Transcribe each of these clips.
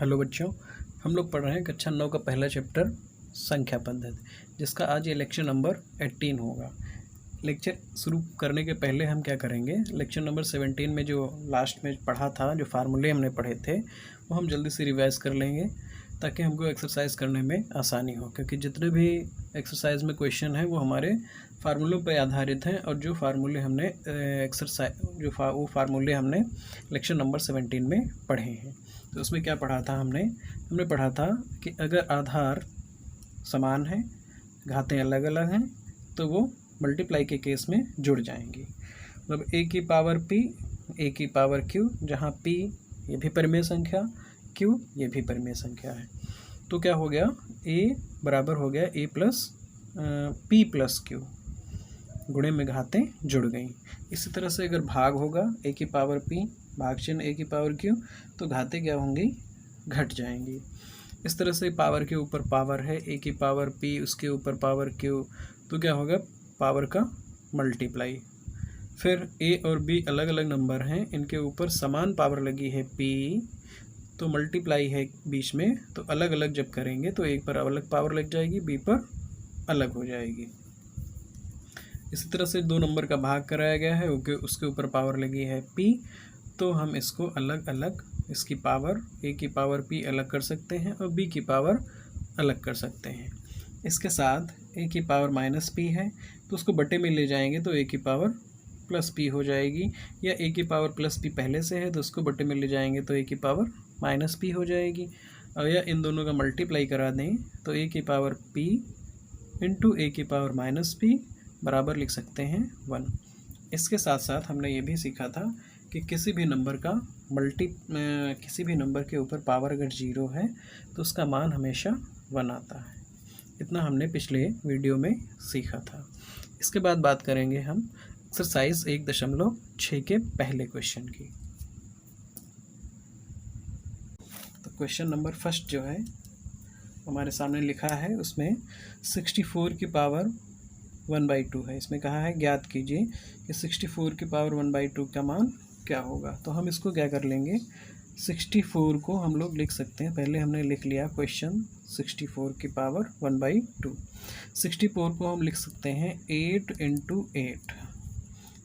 Hello बच्चों, हम लोग पढ़ रहे हैं कक्षा 9 का पहला चैप्टर संख्या पद्धति, जिसका आज ये लेक्चर नंबर 18 होगा। लेक्चर शुरू करने के पहले हम क्या करेंगे, लेक्चर नंबर 17 में जो लास्ट में पढ़ा था, जो फार्मूले हमने पढ़े थे, वो हम जल्दी से रिवाइज कर लेंगे ताकि हमको एक्सरसाइज करने में आसानी हो, क्योंकि जितने भी एक्सरसाइज में क्वेश्चन हैं वो हमारे फार्मूलों पर आधारित हैं। और जो फार्मूले हमने वो फार्मूले हमने लेक्चर नंबर 17 में पढ़े हैं। तो उसमें क्या पढ़ा था हमने पढ़ा था कि अगर आधार समान है, घातें अलग अलग हैं, तो वो मल्टीप्लाई के केस में जुड़ जाएंगी। मतलब a की पावर p, a की पावर q, जहाँ p ये भी परिमेय संख्या, q ये भी परिमेय संख्या है। तो क्या हो गया, a बराबर हो गया a plus p plus q, गुणे में घातें जुड़ गई। इसी तरह से अगर भाग होगा a की पावर p भाग चिन्ह a की पावर q, तो घातें क्या होंगी, घट जाएंगी। इस तरह से पावर के ऊपर पावर है, a की पावर p उसके ऊपर पावर q, तो क्या होगा, पावर का मल्टीप्लाई। फिर a और b अलग अलग नंबर हैं, इनके ऊपर समान पावर लगी है p, तो मल्टीप्लाई है बीच में, तो अलग अलग जब करेंगे तो एक पर अलग पावर लग जाएगी, b पर अलग हो जाएगी। इसी तरह से दो नंबर का भाग कराया गया है, उसके ऊपर पावर लगी है p, तो हम इसको अलग अलग, इसकी पावर a की पावर p अलग कर सकते हैं और b की पावर अलग कर सकते हैं। इसके साथ a की पावर माइनस p है, तो उसको बटे में ले जाएंगे तो a की पावर प्लस p हो जाएगी, या a की पावर प्लस p पहले से है तो उसको बटे में ले जाएंगे तो a की पावर माइनस p हो जाएगी। और या इन दोनों का मल्टीप्लाई करा दें तो a की पावर p इंटू a की पावर माइनस p बराबर लिख सकते हैं 1। इसके साथ साथ हमने ये भी सीखा था कि किसी भी नंबर के ऊपर पावर अगर 0 है तो उसका मान हमेशा 1 आता है। इतना हमने पिछले वीडियो में सीखा था। इसके बाद बात करेंगे हम एक्सरसाइज 1.6 के पहले क्वेश्चन की। तो क्वेश्चन नंबर फर्स्ट जो है हमारे सामने लिखा है, उसमें 64 की पावर 1/2 है। इसमें कहा है ज्ञात कीजिए कि 64 की पावर 1/2 का मान क्या होगा। तो हम इसको क्या कर लेंगे, 64 को हम लोग लिख सकते हैं, पहले हमने लिख लिया क्वेश्चन 64 की पावर 1/2। 64 को हम लिख सकते हैं 8 × 8।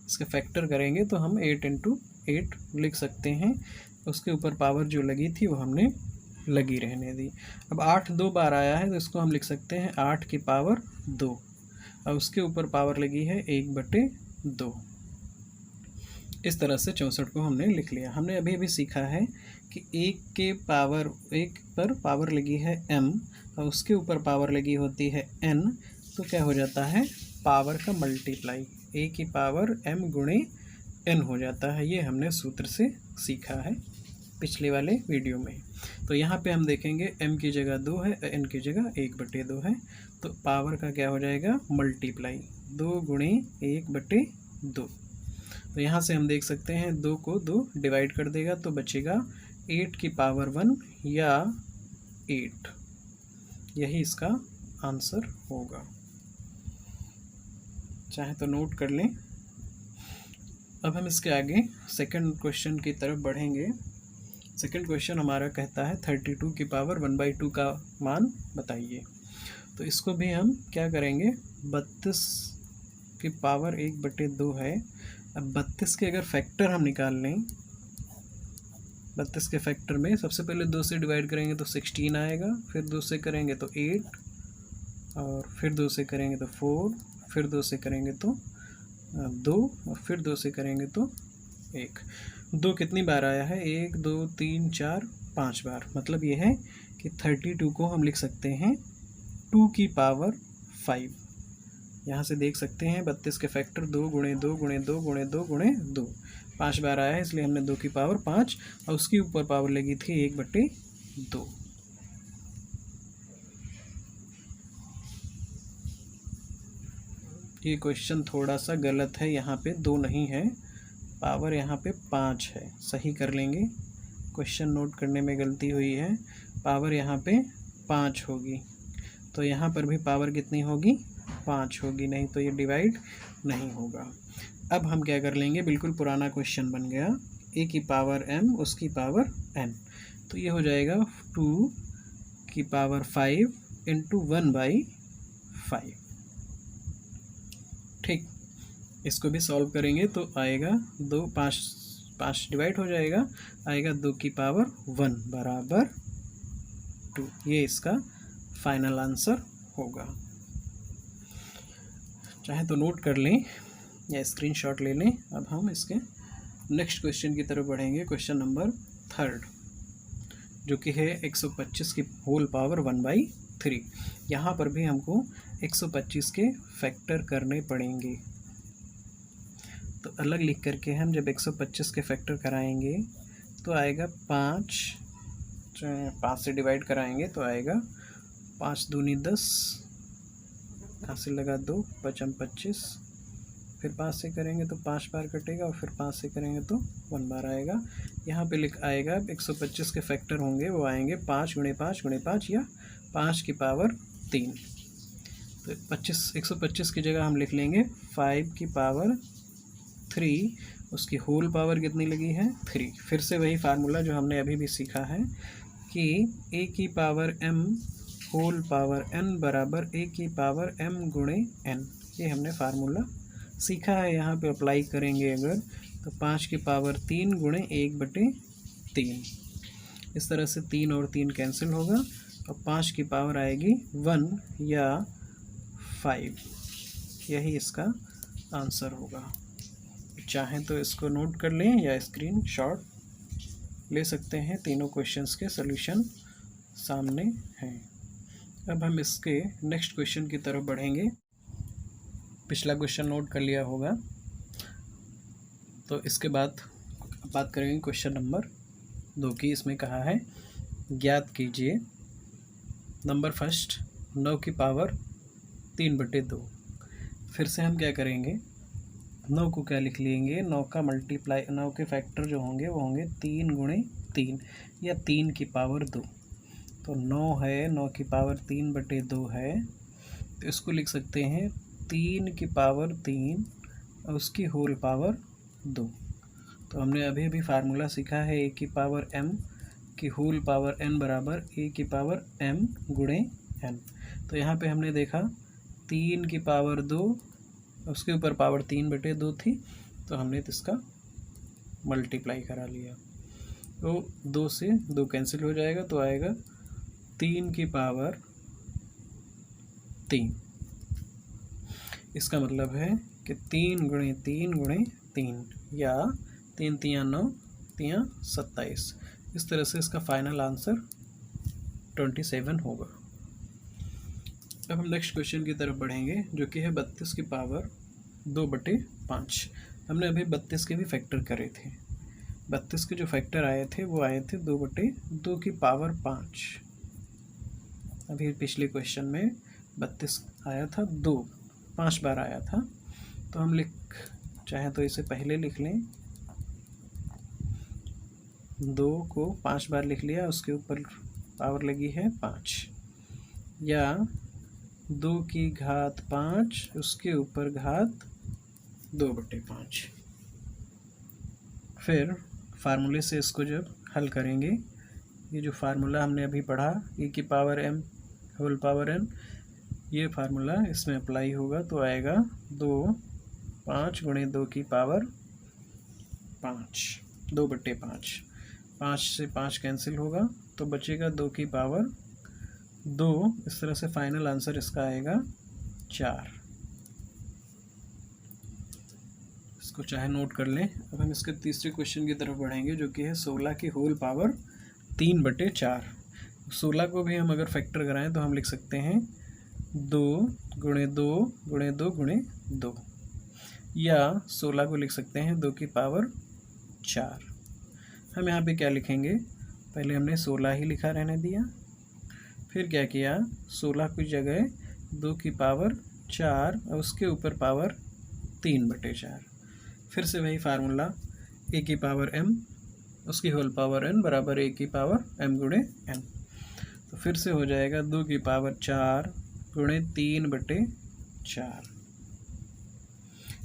इसका फैक्टर करेंगे तो हम 8 × 8 लिख सकते हैं। उसके ऊपर पावर जो लगी थी वो हमने लगी रहने दी। अब 8 2 बार आया है तो इसको हम लिख सकते हैं 8 की पावर 2, और उसके ऊपर पावर लगी है 1/2। इस तरह से 64 को हमने लिख लिया। हमने अभी अभी सीखा है कि 1 पर पावर लगी है m और उसके ऊपर पावर लगी होती है n, तो क्या हो जाता है, पावर का मल्टीप्लाई, a की पावर m गुणे n हो जाता है। ये हमने सूत्र से सीखा है पिछले वाले वीडियो में। तो यहाँ पे हम देखेंगे m की जगह 2 है, n की जगह 1/2 है, तो पावर का क्या हो जाएगा, मल्टीप्लाई, 2 × 1/2। तो यहाँ से हम देख सकते हैं 2 को 2 डिवाइड कर देगा तो बचेगा 8 की पावर 1 या 8। यही इसका आंसर होगा, चाहे तो नोट कर लें। अब हम इसके आगे सेकंड क्वेश्चन की तरफ बढ़ेंगे। सेकंड क्वेश्चन हमारा कहता है 32 की पावर 1/2 का मान बताइए। तो इसको भी हम क्या करेंगे, 32 की पावर 1/2 है। अब 32 के अगर फैक्टर हम निकाल लें, 32 के फैक्टर में सबसे पहले 2 से डिवाइड करेंगे तो 16 आएगा, फिर 2 से करेंगे तो 8, और फिर 2 से करेंगे तो 4, फिर 2 से करेंगे तो 2, और फिर 2 से करेंगे तो 1। 2 कितनी बार आया है, 1 2 3 4 5 बार। मतलब ये है कि 32 को हम लिख सकते हैं 2 की पावर 5। यहाँ से देख सकते हैं 32 के फैक्टर 2 × 2 × 2 × 2 × 2 5 बार आया है, इसलिए हमने 2 की पावर 5 और उसके ऊपर पावर लगी थी 1/2। ये क्वेश्चन थोड़ा सा गलत है, यहाँ पे 2 नहीं है, पावर यहाँ पे 5 है। सही कर लेंगे, क्वेश्चन नोट करने में गलती हुई है, पावर यहाँ पे 5 होगी, तो यहाँ पर भी पावर कितनी होगी, 5 होगी, नहीं तो ये डिवाइड नहीं होगा। अब हम क्या कर लेंगे, बिल्कुल पुराना क्वेश्चन बन गया, a की पावर m उसकी पावर n। तो ये हो जाएगा 2⁵ इंटू 1/5। ठीक, इसको भी सॉल्व करेंगे तो आएगा 5 डिवाइड हो जाएगा, आएगा 2⁵ बराबर 2। ये इसका फाइनल आंसर होगा। चाहे तो नोट कर लें या स्क्रीनशॉट ले लें। अब हम इसके नेक्स्ट क्वेश्चन की तरफ बढ़ेंगे, क्वेश्चन नंबर 3, जो कि है 125 की होल पावर 1/3। यहाँ पर भी हमको 125 के फैक्टर करने पड़ेंगे। तो अलग लिख करके हम जब 125 के फैक्टर कराएंगे तो आएगा 5 से डिवाइड कराएंगे तो आएगा 5 दूनी 10, यहाँ से लगा 2, 5 25, फिर 5 से करेंगे तो 5 बार कटेगा और फिर 5 से करेंगे तो 1 बार आएगा। यहाँ पे लिख आएगा 125 के फैक्टर होंगे, वो आएंगे 5 × 5 × 5 या 5⁵3। तो 125 की जगह हम लिख लेंगे 5⁵3, उसकी होल पावर कितनी लगी है 3। फिर से वही फार्मूला जो हमने अभी भी सीखा है कि a⁴m होल पावर n बराबर a⁴m × n। ये हमने फार्मूला सीखा है, यहाँ पे अप्लाई करेंगे अगर तो 5⁵3 × 1/3। इस तरह से 3 और 3 कैंसिल होगा और 5 की पावर आएगी 1 या 5। यही इसका आंसर होगा। चाहें तो इसको नोट कर लें या स्क्रीनशॉट ले सकते हैं। तीनों क्वेश्चंस के सॉल्यूशन सामने हैं। अब हम इसके नेक्स्ट क्वेश्चन की तरफ बढ़ेंगे। पिछला क्वेश्चन नोट कर लिया होगा, तो इसके बाद बात करेंगे क्वेश्चन नंबर 2 की। इसमें कहा है ज्ञात कीजिए नंबर फर्स्ट 9 की पावर 3/2। फिर से हम क्या करेंगे, 9 को क्या लिख लेंगे, 9 का मल्टीप्लाई, 9 के फैक्टर जो होंगे वो होंगे 3 × 3 या 3⁵2। तो 9 है, 9 की पावर 3/2 है, तो इसको लिख सकते हैं 3⁵3 और उसकी होल पावर 2। तो हमने अभी फार्मूला सीखा है a⁵m की होल पावर n बराबर a⁵m × n। तो यहाँ पे हमने देखा 3⁵2, उसके ऊपर पावर 3/2 थी, तो हमने इसका मल्टीप्लाई करा लिया। तो 2 से 2 कैंसिल हो जाएगा तो आएगा 3⁵3। इसका मतलब है कि 3 × 3 × 3 या 3 × 9 × 27। इस तरह से इसका फाइनल आंसर 27 होगा। अब हम नेक्स्ट क्वेश्चन की तरफ बढ़ेंगे, जो कि है 32 की पावर 2/5। हमने अभी 32 के भी फैक्टर करे थे। 32 के जो फैक्टर आए थे वो आए थे 2/2 की पावर 5। अभी पिछले क्वेश्चन में 32 आया था 5 बार आया था। तो हम चाहे तो इसे पहले लिख लें, 2 को 5 बार लिख लिया, उसके ऊपर पावर लगी है 5, या 2⁵5 उसके ऊपर घात 2/5। फिर फार्मूले से इसको जब हल करेंगे, ये जो फार्मूला हमने अभी पढ़ा a⁵m होल पावर n, ये फार्मूला इसमें अप्लाई होगा तो आएगा 5 × 2 की पावर 5, 2/5। 5 से 5 कैंसिल होगा तो बचेगा 2 की पावर 2। इस तरह से फाइनल आंसर इसका आएगा 4। इसको चाहे नोट कर लें। अब हम इसके तीसरे क्वेश्चन की तरफ बढ़ेंगे, जो कि है 16 की होल पावर 3/4। 16 को भी हम अगर फैक्टर कराएं तो हम लिख सकते हैं 2 × 2 × 2 × 2, या 16 को लिख सकते हैं 2 की पावर 4। हम यहाँ पे क्या लिखेंगे, पहले हमने 16 ही लिखा रहने दिया, फिर क्या किया, 16 की जगह 2 की पावर 4 और उसके ऊपर पावर 3/4। फिर से वही फार्मूला a⁵m उसकी होल पावर n बराबर a⁵m × n। तो फिर से हो जाएगा 2 की पावर 4 × 3/4।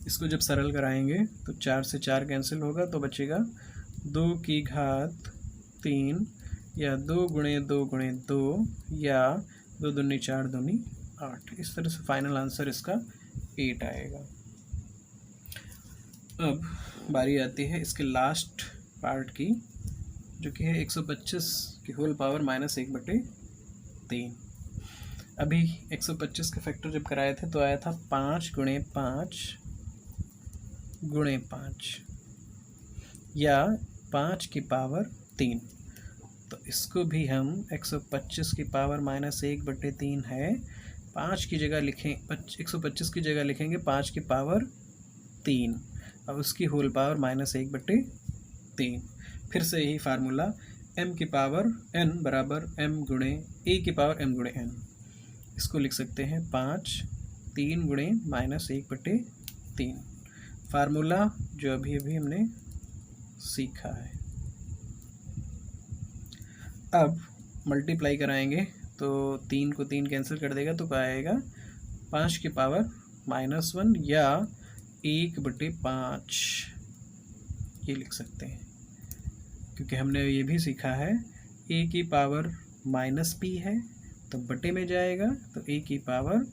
इसको जब सरल कराएंगे तो 4 से 4 कैंसिल होगा तो बचेगा 2⁵3 या 2 गुणे 2 गुणे 2 या 2 दूनी 4 दूनी 8। इस तरह से फाइनल आंसर इसका 8 आएगा। अब बारी आती है इसके लास्ट पार्ट की, जो कि है 125 की होल पावर -1/3। अभी 125 के फैक्टर जब कराए थे तो आया था 5 गुणे 5 गुणे 5 या 5 की पावर 3। तो इसको भी हम 125 की पावर -1/3 है, 5 की जगह लिखें 125 की जगह लिखेंगे 5 की पावर 3 और उसकी होल पावर -1/3। फिर से यही फार्मूला m की पावर n बराबर m गुणे a की पावर m गुणे n। इसको लिख सकते हैं 5 3 गुणे -1/3, फार्मूला जो अभी अभी हमने सीखा है। अब मल्टीप्लाई कराएंगे तो 3 को 3 कैंसिल कर देगा तो क्या आएगा 5 की पावर -1 या 1/5 ये लिख सकते हैं, क्योंकि हमने ये भी सीखा है a की पावर -p है तो बटे में जाएगा तो a की पावर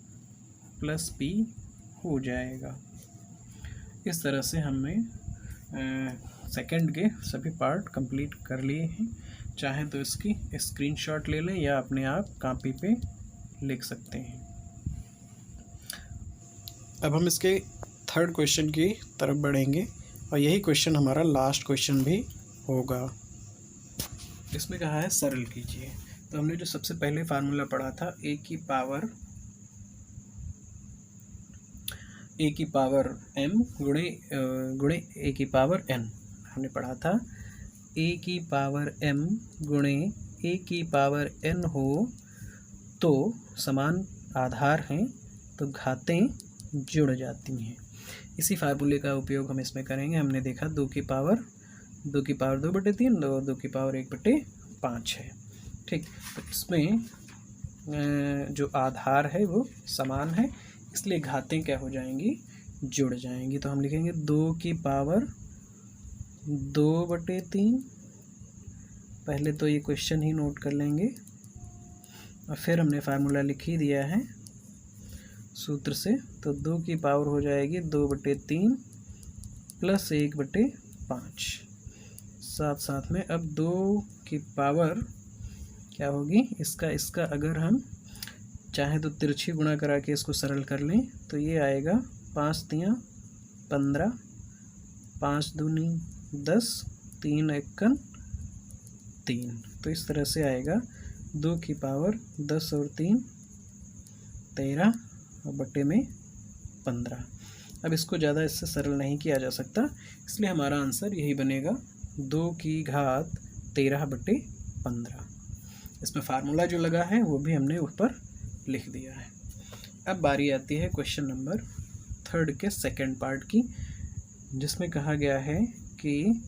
+p हो जाएगा। इस तरह से हमने सेकंड के सभी पार्ट कंप्लीट कर लिए हैं। चाहें तो इसकी स्क्रीनशॉट ले लें या अपने आप कॉपी पे लिख सकते हैं। अब हम इसके थर्ड क्वेश्चन की तरफ बढ़ेंगे और यही क्वेश्चन हमारा लास्ट क्वेश्चन भी होगा। इसमें कहा है सरल कीजिए। तो हमने जो सबसे पहले फार्मूला पढ़ा था a की पावर m गुणे a की पावर n, हमने पढ़ा था a की पावर m गुणे a की पावर n हो तो समान आधार हैं तो घातें जुड़ जाती हैं। इसी फार्मूले का उपयोग हम इसमें करेंगे। हमने देखा 2 की पावर 2/3 और 2 की पावर 1/5 है। ठीक, तो इसमें जो आधार है वो समान है, इसलिए घातें क्या हो जाएंगी, जुड़ जाएंगी। तो हम लिखेंगे 2 की पावर 2/3। पहले तो ये क्वेश्चन ही नोट कर लेंगे और फिर हमने फार्मूला लिख ही दिया है सूत्र से। तो 2 की पावर हो जाएगी 2/3 + 1/5। साथ साथ में अब 2 की पावर क्या होगी, इसका अगर हम चाहें तो तिरछी गुणा करा के इसको सरल कर लें तो ये आएगा 5 तियाँ 15, 5 दूनी 10, 3 एकन 3। तो इस तरह से आएगा 2 की पावर 10 और 3 13 और बटे में 15। अब इसको ज़्यादा इससे सरल नहीं किया जा सकता, इसलिए हमारा आंसर यही बनेगा 2 की घात 13/15। इसमें फार्मूला जो लगा है वो भी हमने ऊपर लिख दिया है। अब बारी आती है क्वेश्चन नंबर थर्ड के सेकंड पार्ट की, जिसमें कहा गया है कि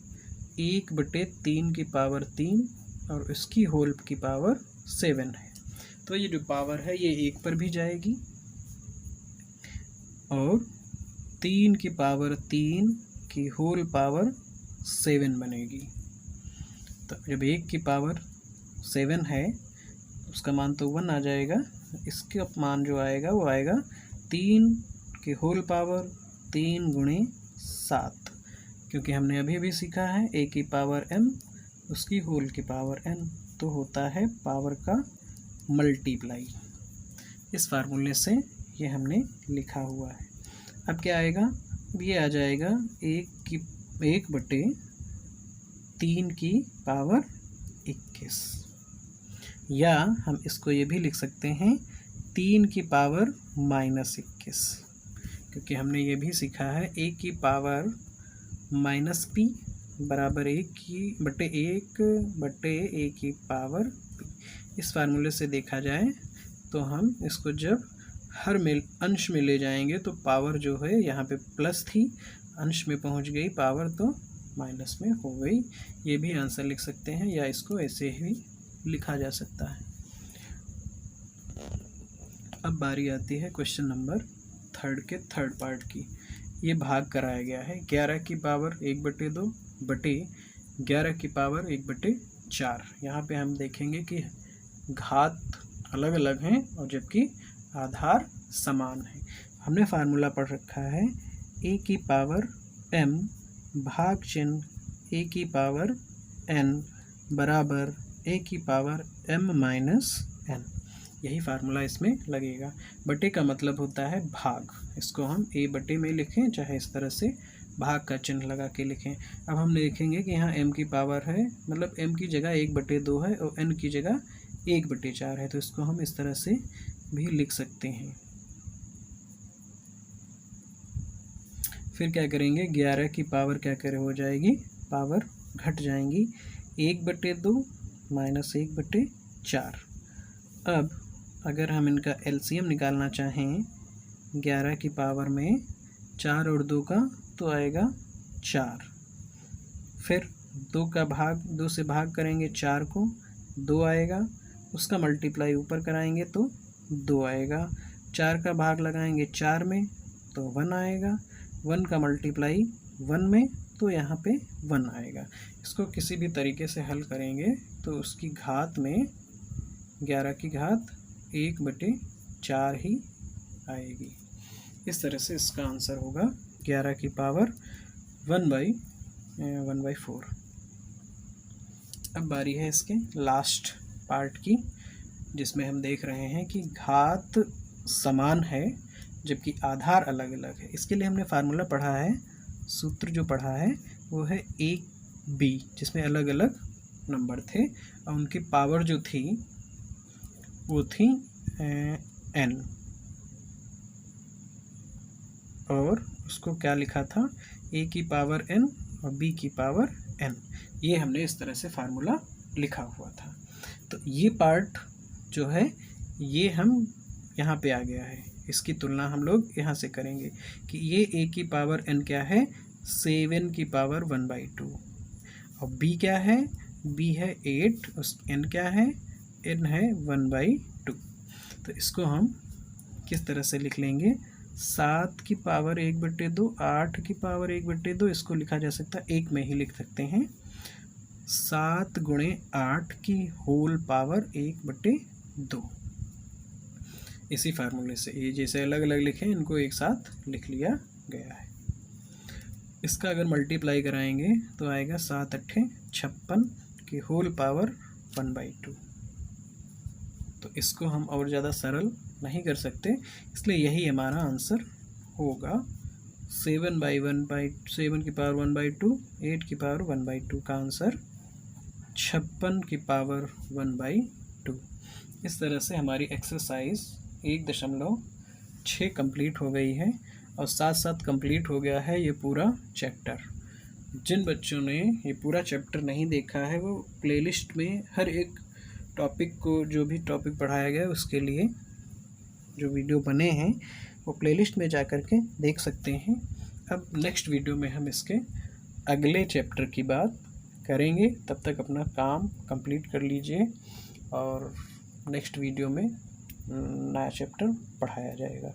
1/3 की पावर 3 और इसकी होल की पावर 7 है। तो ये जो पावर है ये 1 पर भी जाएगी और 3 की पावर 3 की होल पावर 7 बनेगी। तो जब 1 की पावर 7 है उसका मान तो 1 आ जाएगा, इसका मान जो आएगा वो आएगा 3 की होल पावर 3 गुणे 7, क्योंकि हमने अभी भी सीखा है a की पावर m उसकी होल की पावर n, तो होता है पावर का मल्टीप्लाई। इस फार्मूले से ये हमने लिखा हुआ है। अब क्या आएगा, अब ये आ जाएगा 1/3 की पावर 21, या हम इसको ये भी लिख सकते हैं 3 की पावर -21, क्योंकि हमने ये भी सीखा है a की पावर -p बराबर 1/a की पावर p। इस फार्मूले से देखा जाए तो हम इसको जब हर में अंश में ले जाएंगे तो पावर जो है यहाँ पे प्लस थी, अंश में पहुँच गई पावर तो माइनस में हो गई। ये भी आंसर लिख सकते हैं या इसको ऐसे ही लिखा जा सकता है। अब बारी आती है क्वेश्चन नंबर थर्ड के थर्ड पार्ट की। ये भाग कराया गया है 11 की पावर 1/2 बटे 11 की पावर 1/3। 4। यहाँ पे हम देखेंगे कि घात अलग अलग हैं और जबकि आधार समान है। हमने फार्मूला पढ़ रखा है a की पावर m भाग चिन्ह a की पावर n बराबर a की पावर m माइनस n। यही फार्मूला इसमें लगेगा। बटे का मतलब होता है भाग, इसको हम a बटे में लिखें चाहे इस तरह से भाग का चिन्ह लगा के लिखें। अब हम देखेंगे कि यहाँ m की पावर है, मतलब m की जगह 1/2 है और n की जगह 1/4 है, तो इसको हम इस तरह से भी लिख सकते हैं। फिर क्या करेंगे, 11 की पावर क्या करे हो जाएगी, पावर घट जाएंगी, 1/2 माइनस 1/4। अब अगर हम इनका एलसीएम निकालना चाहें 11 की पावर में 4 और 2 का, तो आएगा 4। फिर 2 से भाग करेंगे 4 को, 2 आएगा, उसका मल्टीप्लाई ऊपर कराएंगे तो 2 आएगा, 4 का भाग लगाएंगे 4 में तो 1 आएगा, 1 का मल्टीप्लाई 1 में तो यहाँ पे 1 आएगा। इसको किसी भी तरीके से हल करेंगे तो उसकी घात में 11 की घात 1/4 ही आएगी। इस तरह से इसका आंसर होगा 11 की पावर 1/4। अब बारी है इसके लास्ट पार्ट की, जिसमें हम देख रहे हैं कि घात समान है जबकि आधार अलग अलग है। इसके लिए हमने फार्मूला पढ़ा है, सूत्र जो पढ़ा है वो है AB, जिसमें अलग अलग नंबर थे और उनकी पावर जो थी वो थी n, और उसको क्या लिखा था, a की पावर n और b की पावर n। ये हमने इस तरह से फार्मूला लिखा हुआ था। तो ये पार्ट जो है ये हम यहाँ पे आ गया है, इसकी तुलना हम लोग यहाँ से करेंगे कि ये a की पावर n क्या है, 7 की पावर 1/2, और b क्या है, b है 8, उस n क्या है, n है 1/2। तो इसको हम किस तरह से लिख लेंगे, 7 की पावर 1/2, 8 की पावर 1/2, इसको लिखा जा सकता है 1 में ही लिख सकते हैं, 7 गुणे 8 की होल पावर 1/2। इसी फार्मूले से ये जैसे अलग अलग लिखे इनको एक साथ लिख लिया गया है। इसका अगर मल्टीप्लाई कराएंगे तो आएगा 7 8 56 की होल पावर 1/2। तो इसको हम और ज़्यादा सरल नहीं कर सकते, इसलिए यही हमारा आंसर होगा। 7 की पावर 1/2, 8 की पावर 1/2 का आंसर 56 की पावर 1/2। इस तरह से हमारी एक्सरसाइज 1.6 कंप्लीट हो गई है और साथ साथ कंप्लीट हो गया है ये पूरा चैप्टर। जिन बच्चों ने ये पूरा चैप्टर नहीं देखा है वो प्लेलिस्ट में हर एक टॉपिक को, जो भी टॉपिक पढ़ाया गया है उसके लिए जो वीडियो बने हैं वो प्लेलिस्ट में जा कर के देख सकते हैं। अब नेक्स्ट वीडियो में हम इसके अगले चैप्टर की बात करेंगे। तब तक अपना काम कंप्लीट कर लीजिए और नेक्स्ट वीडियो में नया चैप्टर पढ़ाया जाएगा।